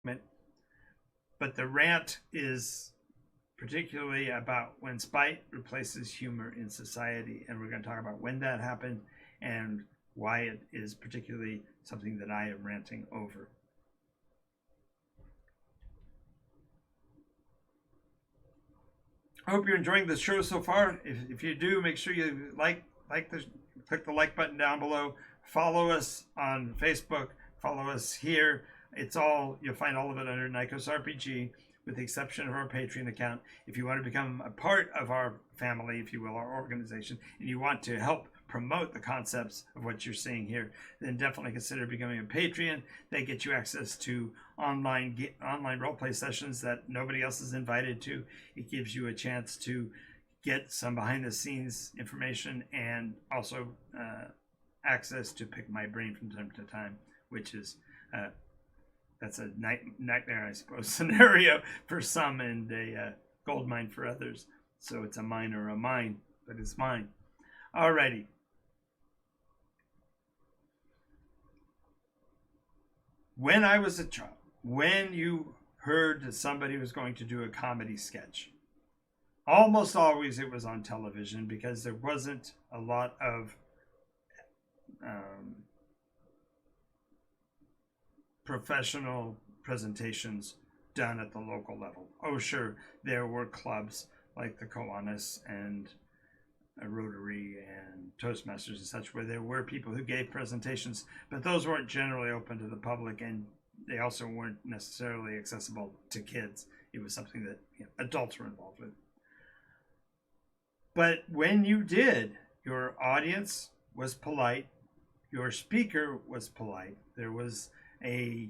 But the rant is particularly about when spite replaces humor in society. And we're going to talk about when that happened and why it is particularly something that I am ranting over. I hope you're enjoying the show so far. If you do, make sure you click the like button down below. Follow us on Facebook. Follow us here. You'll find all of it under Nikos RPG, with the exception of our Patreon account. If you want to become a part of our family, if you will, our organization, and you want to help promote the concepts of what you're seeing here, then definitely consider becoming a Patreon. They get you access to online roleplay sessions that nobody else is invited to. It gives you a chance to get some behind the scenes information and also access to pick my brain from time to time, which is that's a nightmare, I suppose, scenario for some and a gold mine for others. So it's a mine or a mine, but it's mine. Alrighty. When I was a child, when you heard that somebody was going to do a comedy sketch, almost always it was on television because there wasn't a lot of professional presentations done at the local level. Oh, sure, there were clubs like the Kiwanis and Rotary and Toastmasters and such, where there were people who gave presentations, but those weren't generally open to the public, and they also weren't necessarily accessible to kids. It was something that adults were involved with. But when you did, your audience was polite, your speaker was polite. There was a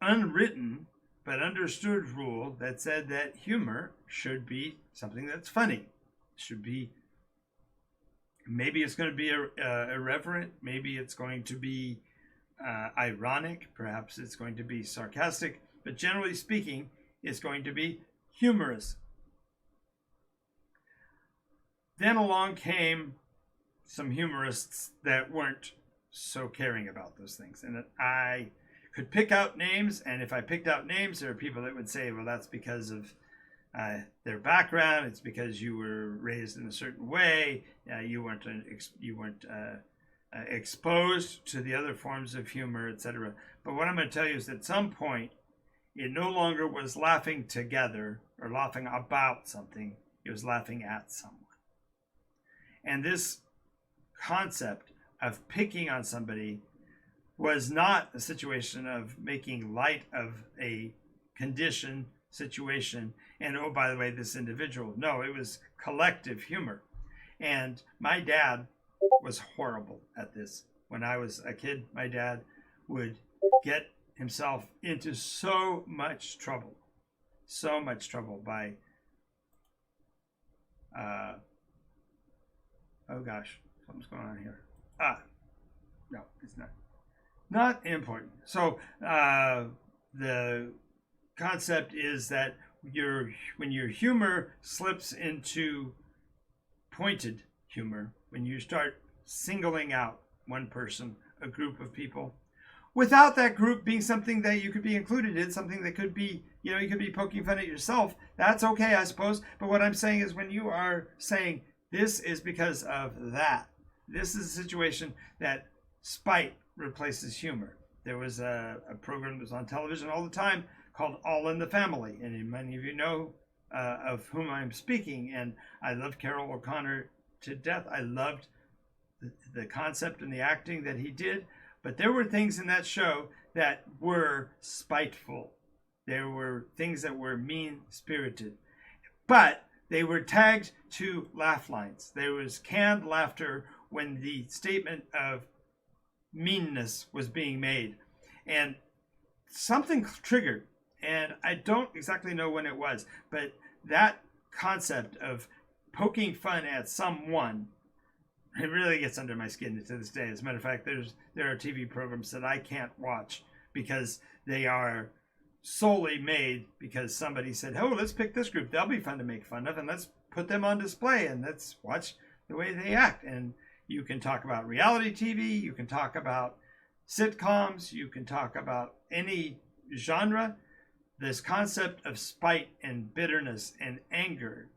unwritten but understood rule that said that humor should be something that's funny. Should be, maybe it's going to be irreverent, maybe it's going to be ironic, perhaps it's going to be sarcastic, but generally speaking, it's going to be humorous. Then along came some humorists that weren't so caring about those things, and I could pick out names, and if I picked out names, there are people that would say, well, that's because of their background, it's because you were raised in a certain way, you weren't exposed to the other forms of humor, etc. But what I'm going to tell you is that at some point, it no longer was laughing together or laughing about something, it was laughing at someone. And this concept of picking on somebody was not a situation of making light of a condition, situation, and oh, by the way, this individual. No, it was collective humor. And my dad was horrible at this. When I was a kid, my dad would get himself into so much trouble by oh gosh, something's going on here. No, it's not important. So the concept is that when your humor slips into pointed humor, when you start singling out one person, a group of people, without that group being something that you could be included in, something that could be, you could be poking fun at yourself, that's okay, I suppose. But what I'm saying is when you are saying, this is because of that, this is a situation that spite replaces humor. There was a program that was on television all the time called All in the Family, and many of you know of whom I'm speaking, and I love Carol O'Connor to death. I loved the concept and the acting that he did, but there were things in that show that were spiteful. There were things that were mean-spirited, but they were tagged to laugh lines. There was canned laughter when the statement of meanness was being made, and something triggered, and I don't exactly know when it was, but that concept of poking fun at someone, it really gets under my skin to this day. As a matter of fact, there are TV programs that I can't watch because they are solely made because somebody said, oh, let's pick this group, they'll be fun to make fun of, and let's put them on display and let's watch the way they act. And you can talk about reality TV, you can talk about sitcoms, you can talk about any genre. This concept of spite and bitterness and anger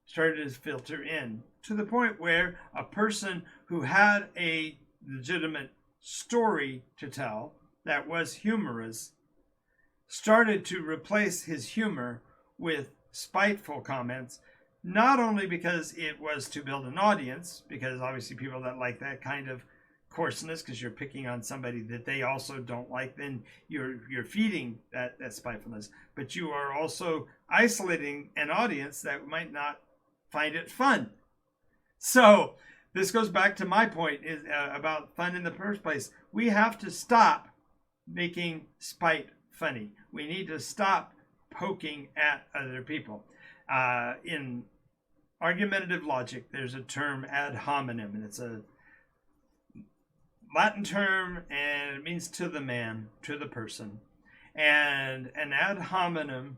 started to filter in to the point where a person who had a legitimate story to tell that was humorous started to replace his humor with spiteful comments, not only because it was to build an audience, because obviously people that like that kind of coarseness, because you're picking on somebody that they also don't like, then you're feeding that spitefulness, but you are also isolating an audience that might not find it fun. So this goes back to my point is about fun in the first place. We have to stop making spite funny. We need to stop poking at other people. In argumentative logic, there's a term ad hominem, and it's a Latin term, and it means to the man, to the person. And an ad hominem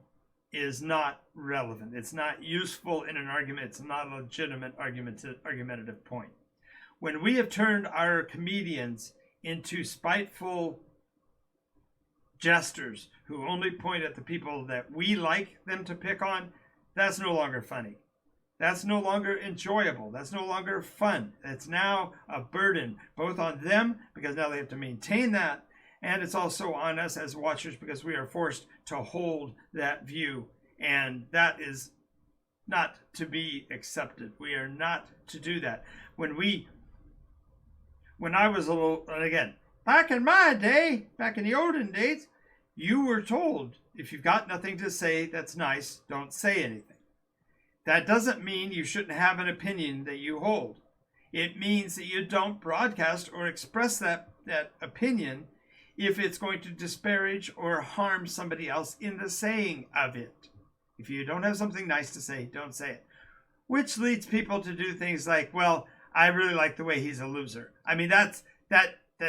is not relevant. It's not useful in an argument. It's not a legitimate argumentative point. When we have turned our comedians into spiteful jesters who only point at the people that we like them to pick on, that's no longer funny. That's no longer enjoyable. That's no longer fun. It's now a burden, both on them, because now they have to maintain that, and it's also on us as watchers because we are forced to hold that view, and that is not to be accepted. We are not to do that. When I was a little, and again, back in my day, back in the olden days, you were told, if you've got nothing to say that's nice, don't say anything. That doesn't mean you shouldn't have an opinion that you hold. It means that you don't broadcast or express that opinion if it's going to disparage or harm somebody else in the saying of it. If you don't have something nice to say, don't say it. Which leads people to do things like, well, I really like the way he's a loser. I mean, that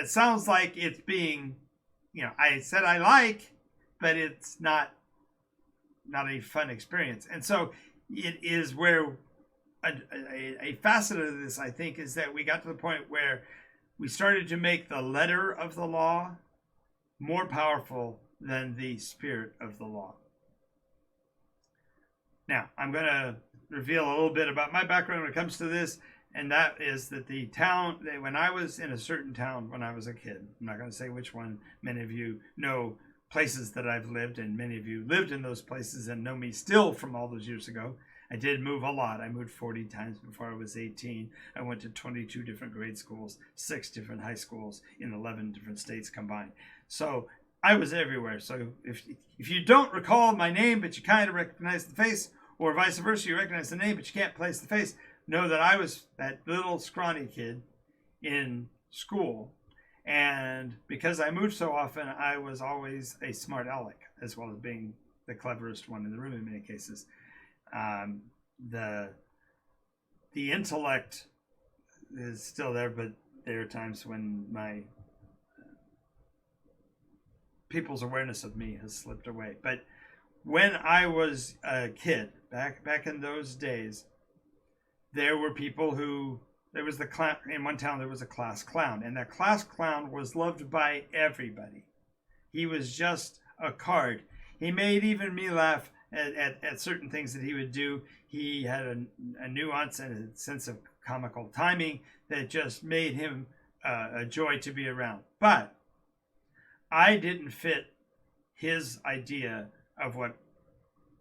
sounds like it's being, I said I like, but it's not a fun experience. And so it is where a facet of this, I think, is that we got to the point where we started to make the letter of the law more powerful than the spirit of the law. Now, I'm going to reveal a little bit about my background when it comes to this, and that is that when I was in a certain town when I was a kid, I'm not going to say which one, many of you know places that I've lived, and many of you lived in those places and know me still from all those years ago. I did move a lot. I moved 40 times before I was 18. I went to 22 different grade schools, 6 different high schools in 11 different states combined. So I was everywhere. So if you don't recall my name, but you kind of recognize the face, or vice versa, you recognize the name, but you can't place the face, know that I was that little scrawny kid in school. And because I moved so often, I was always a smart aleck, as well as being the cleverest one in the room in many cases. The intellect is still there, but there are times when my people's awareness of me has slipped away. But when I was a kid, back in those days, there were people who, there was the clown, in one town there was a class clown, and that class clown was loved by everybody. He was just a card. He made even me laugh at certain things that he would do. He had a nuance and a sense of comical timing that just made him a joy to be around. But I didn't fit his idea of what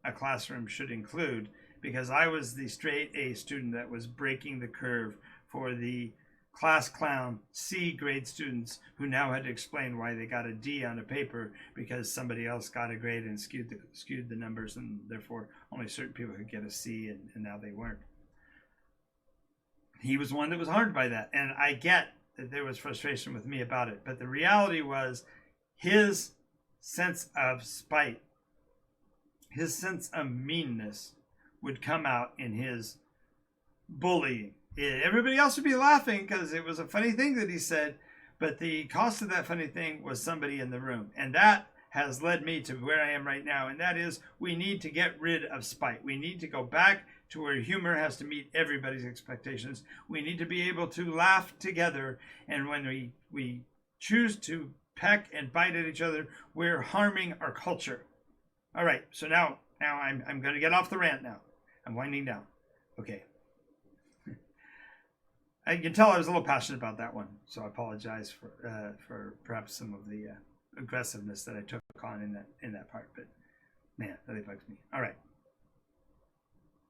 a classroom should include, because I was the straight A student that was breaking the curve for the class clown C grade students who now had to explain why they got a D on a paper because somebody else got a grade and skewed the numbers, and therefore only certain people could get a C, and now they weren't. He was one that was harmed by that, and I get that there was frustration with me about it, but the reality was his sense of spite, his sense of meanness would come out in his bullying. Everybody else would be laughing because it was a funny thing that he said, but the cost of that funny thing was somebody in the room. And that has led me to where I am right now, and that is we need to get rid of spite. We need to go back to where humor has to meet everybody's expectations. We need to be able to laugh together, and when we choose to peck and bite at each other, we're harming our culture. All right, so now I'm going to get off the rant now. I'm winding down. Okay. I can tell I was a little passionate about that one, so I apologize for perhaps some of the aggressiveness that I took on in that part. But man, that really bugs me. All right.